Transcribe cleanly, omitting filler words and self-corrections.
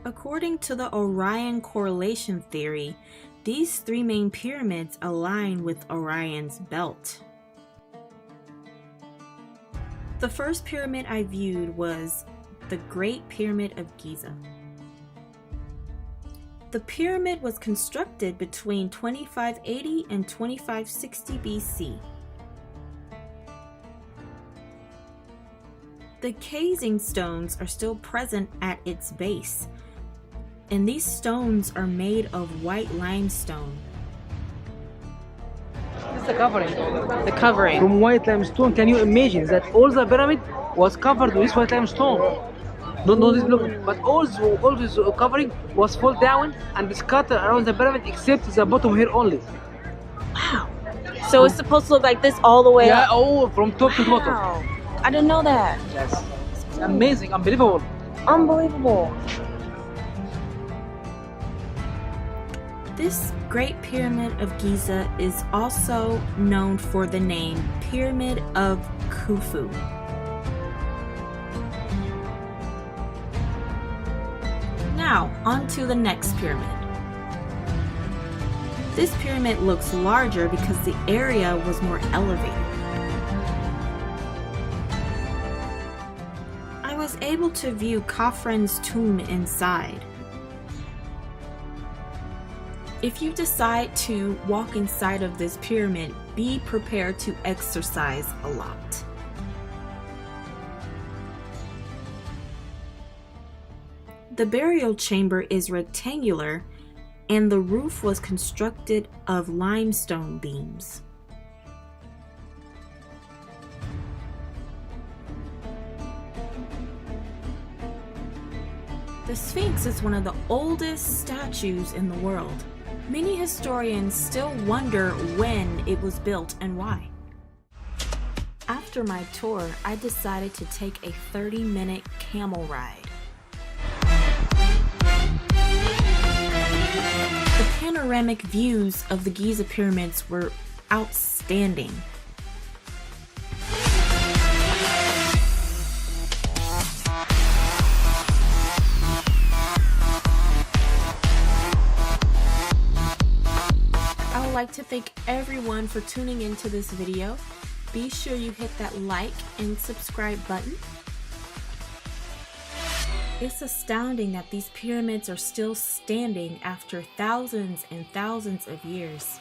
According to the Orion correlation theory, these three main pyramids align with Orion's belt. The first pyramid I viewed was the Great Pyramid of Giza. The pyramid was constructed between 2580 and 2560 BC. The casing stones are still present at its base, and these stones are made of white limestone. This is the covering. The covering. From white limestone, can you imagine that all the pyramid was covered with white limestone? Don't know this block, but all this covering was fall down and scattered around the pyramid except the bottom here only. Wow. So it's supposed to look like this all the way up? Yeah, all from top to bottom. Wow. I didn't know that. Yes. It's amazing, unbelievable. Unbelievable. This Great Pyramid of Giza is also known for the name Pyramid of Khufu. Now, on to the next pyramid. This pyramid looks larger because the area was more elevated. I was able to view Khafre's tomb inside. If you decide to walk inside of this pyramid, be prepared to exercise a lot. The burial chamber is rectangular, and the roof was constructed of limestone beams. The Sphinx is one of the oldest statues in the world. Many historians still wonder when it was built and why. After my tour, I decided to take a 30-minute camel ride. The panoramic views of the Giza pyramids were outstanding. I would like to thank everyone for tuning into this video. Be sure you hit that like and subscribe button. It's astounding that these pyramids are still standing after thousands and thousands of years.